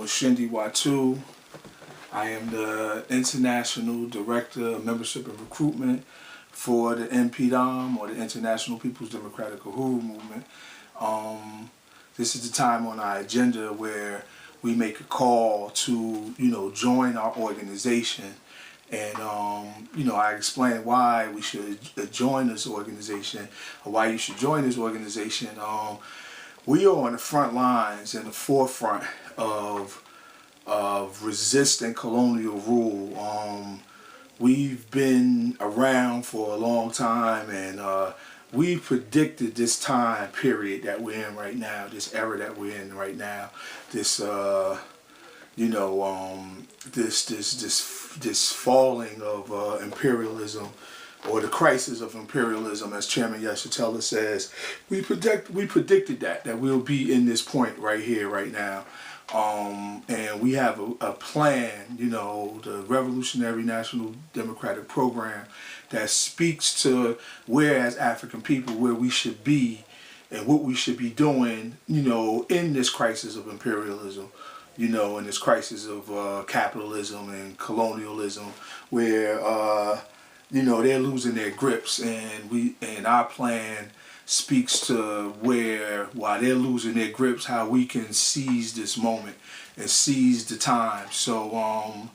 Oshindi Watu. I am the International Director of Membership and Recruitment for the Inpdum, or the International People's Democratic Uhuru Movement. This is the time on our agenda where we make a call to, join our organization. And, I explain why we should join this organization, or why you should join this organization. We are on the front lines and the forefront of resisting colonial rule. We've been around for a long time, and we predicted this time period that we're in right now, this era that we're in right now, this this falling of imperialism, or the crisis of imperialism, as Chairman Yeshitela says. We predicted that we'll be in this point right here, right now. And we have a plan, the Revolutionary National Democratic Program, that speaks to where, as African people, where we should be and what we should be doing, in this crisis of imperialism, in this crisis of capitalism and colonialism, where, they're losing their grips, and our plan speaks to where, while they're losing their grips, how we can seize this moment and seize the time. So,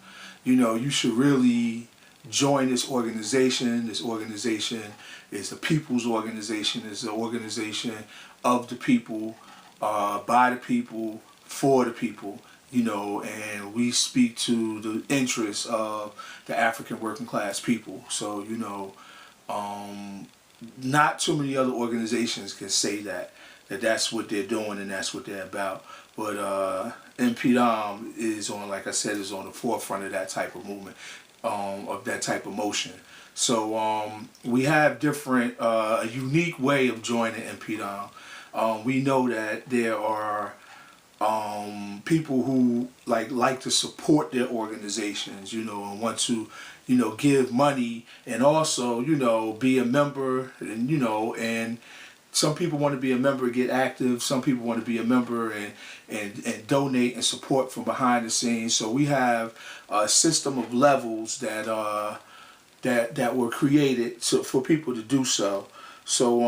you should really join this organization. This organization is the people's organization. It's an organization of the people, by the people, for the people, and we speak to the interests of the African working class people. So, not too many other organizations can say that's what they're doing and that's what they're about. But Inpdum is on, like I said, is on the forefront of that type of movement, of that type of motion. So we have different, a unique way of joining Inpdum. We know that there are people who like to support their organizations, and want to, give money, and also, be a member, and some people want to be a member, get active. Some people want to be a member and donate and support from behind the scenes. So we have a system of levels that that were created for people to do so. So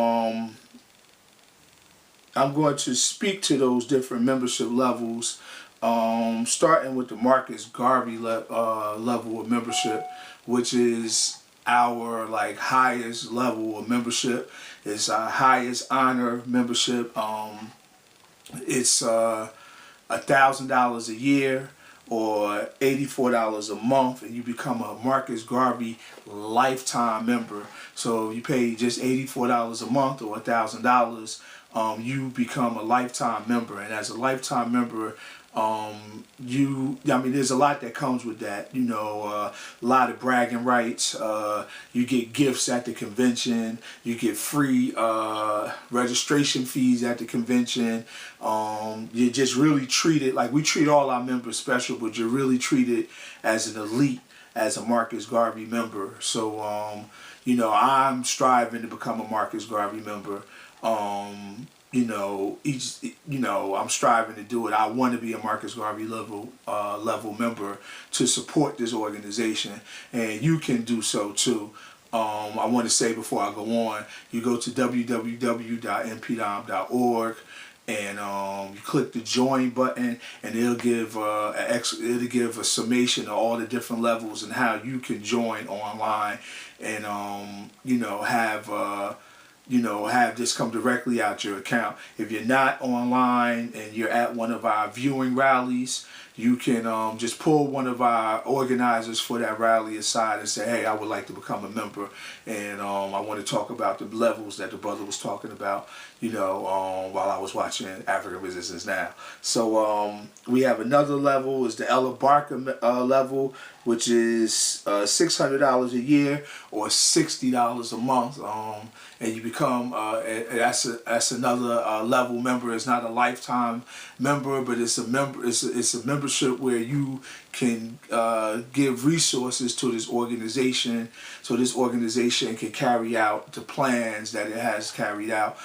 I'm going to speak to those different membership levels, starting with the Marcus Garvey level of membership, which is our highest level of membership. It's our highest honor membership. It's $1,000 a year, or $84 a month, and you become a Marcus Garvey lifetime member. So you pay just $84 a month, or $1,000. You become a lifetime member, and as a lifetime member, there's a lot that comes with that. A lot of bragging rights. You get gifts at the convention. You get free registration fees at the convention. You're just really treated like we treat all our members special, but you're really treated as an elite, as a Marcus Garvey member. So, I'm striving to become a Marcus Garvey member. I'm striving to do it. I want to be a Marcus Garvey level member to support this organization, and you can do so too. I want to say before I go on, you go to www.inpdum.org, and you click the join button, and it'll give a summation of all the different levels and how you can join online, and have this come directly out your account. If you're not online and you're at one of our viewing rallies, you can just pull one of our organizers for that rally aside and say, hey, I would like to become a member, and I want to talk about the levels that the brother was talking about, while I was watching African Resistance Now. So we have another level, is the Ella Barker level, which is $600 a year, or $60 a month, and you become that's another level member. It's not a lifetime member, but it's a membership membership where you can give resources to this organization, so this organization can carry out the plans that it has carried out.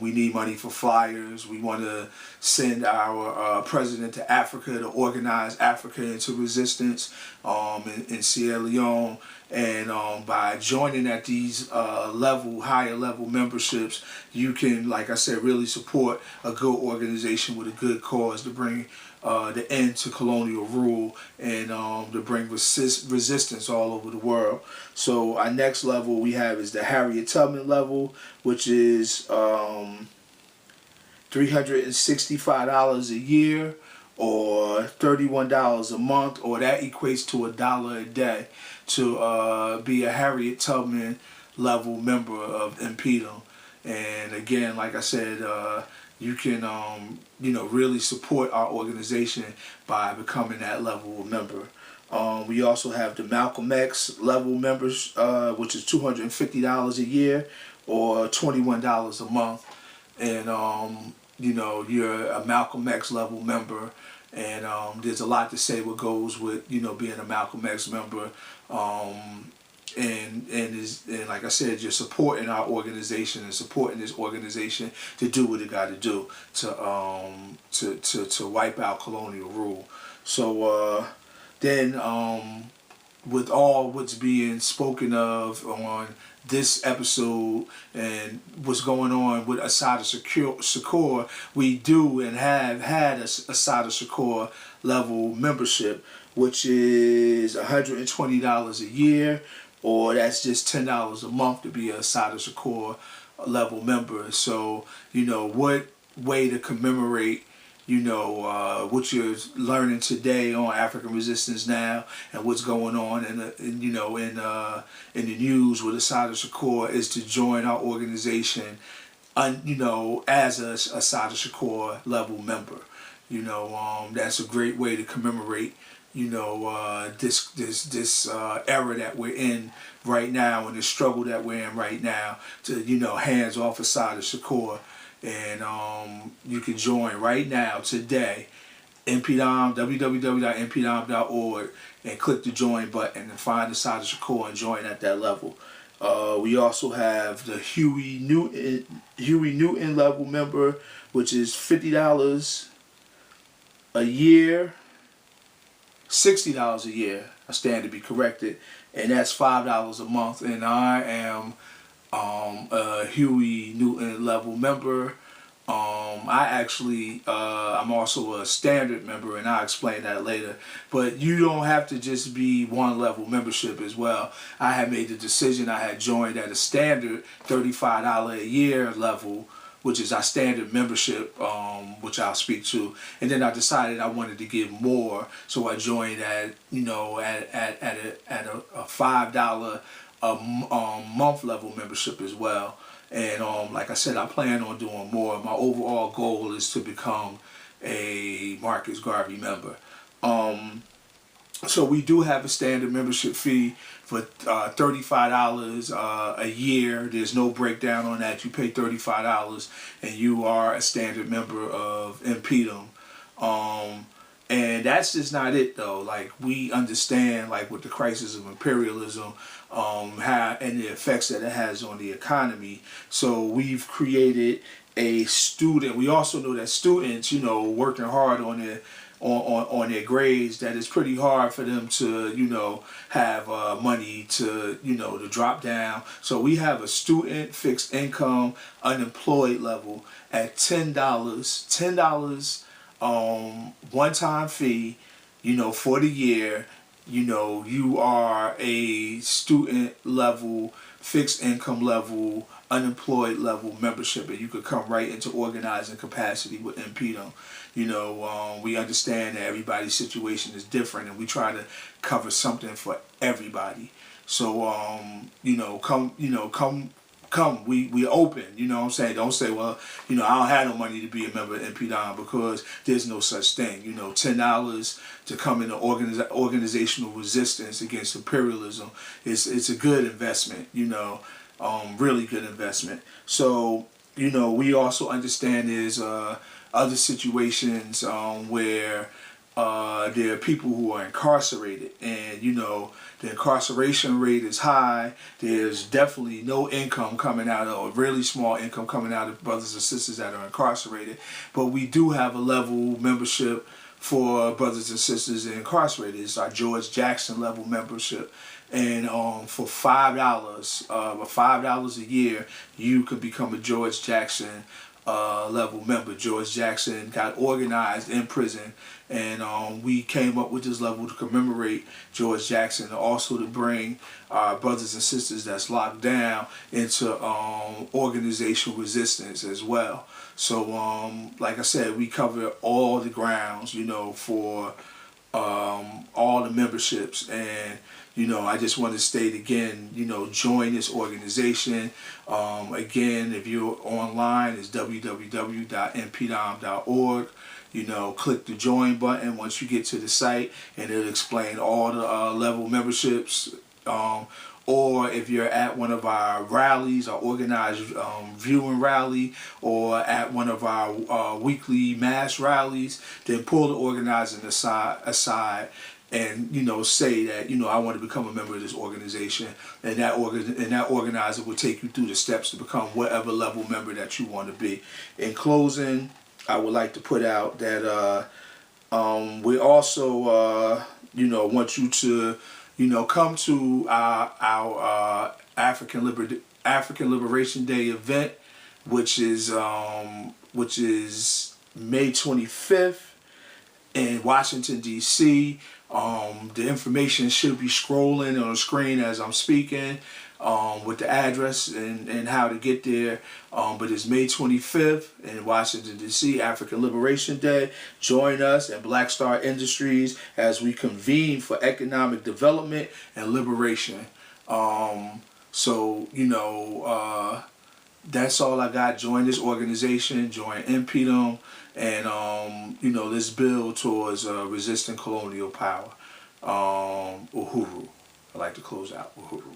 We need money for flyers. We want to send our president to Africa to organize Africa into resistance in Sierra Leone. And by joining at these higher level memberships, you can, like I said, really support a good organization with a good cause to bring the end to colonial rule and to bring resistance all over the world. So our next level we have is the Harriet Tubman level, which is $365 a year or $31 a month, or that equates to $1 a day to be a Harriet Tubman level member of Inpdum. And again, like I said, you can really support our organization by becoming that level of member. We also have the Malcolm X level members, which is $250 a year or $21 a month. And you're a Malcolm X level member, and there's a lot to say what goes with being a Malcolm X member. And like I said, you're supporting our organization and supporting this organization to do what it got to do to wipe out colonial rule. So then with all what's being spoken of on this episode and what's going on with Assata Shakur, we do and have had a Assata Shakur level membership, which is $120 a year, or that's just $10 a month to be a Assata Shakur level member. So, what way to commemorate what you're learning today on African Resistance Now and what's going on in the news with Assata Shakur is to join our organization, as a Assata Shakur level member. That's a great way to commemorate this era that we're in right now and the struggle that we're in right now to hands off Assata Shakur. And you can join right now today, Inpdum, www.inpdum.org, and click the join button and find Assata Shakur and join at that level. We also have the Huey Newton level member, which is $50 a year, $60 a year. I stand to be corrected, and that's $5 a month. And I am a Huey Newton level member. I'm also a standard member, and I'll explain that later. But you don't have to just be one level membership as well. I had made the decision. I had joined at a standard $35 a year level, which is our standard membership, which I'll speak to. And then I decided I wanted to give more, so I joined at a $5 a month level membership as well. And like I said, I plan on doing more. My overall goal is to become a Marcus Garvey member. So we do have a standard membership fee for $35 a year. There's no breakdown on that. You pay $35 and you are a standard member of Inpdum. And that's just not it though. Like, we understand, like, with the crisis of imperialism, how and the effects that it has on the economy. So we've created a student. We also know that students, working hard on their grades, that it's pretty hard for them to, have money to drop down. So we have a student fixed income unemployed level at $10 one-time fee, for the year. You are a student level, fixed income level, unemployed level membership, and you could come right into organizing capacity with Inpdum. We understand that everybody's situation is different, and we try to cover something for everybody. So, come, we open, what I'm saying? Don't say, well, I don't have no money to be a member of Inpdum, because there's no such thing. $10 to come into organizational resistance against imperialism it's a good investment, really good investment. So, we also understand there's other situations where there are people who are incarcerated, and the incarceration rate is high. There's definitely no income coming out of, or really small income coming out of brothers and sisters that are incarcerated. But we do have a level membership for brothers and sisters incarcerated. It's our George Jackson level membership. And for $5 a year, you could become a George Jackson level member. George Jackson got organized in prison, and we came up with this level to commemorate George Jackson, and also to bring our brothers and sisters that's locked down into organizational resistance as well. So like I said, we cover all the grounds, for all the memberships. And I just want to state again, join this organization. Again, if you're online, it's www.inpdum.org. Click the join button once you get to the site, and it'll explain all the level memberships. Or if you're at one of our rallies, our organized viewing rally, or at one of our weekly mass rallies, then pull the organizing aside and say that I want to become a member of this organization, and that organizer will take you through the steps to become whatever level member that you want to be. In closing, I would like to put out that we also want you to come to our African Liberation Day event, which is May 25th in Washington, D.C. The information should be scrolling on the screen as I'm speaking, with the address and how to get there. But it's May 25th in Washington, D.C., African Liberation Day. Join us at Black Star Industries as we convene for economic development and liberation. That's all I got. Join this organization, join Inpdum, and let's build towards resisting colonial power. Uhuru. I like to close out. Uhuru.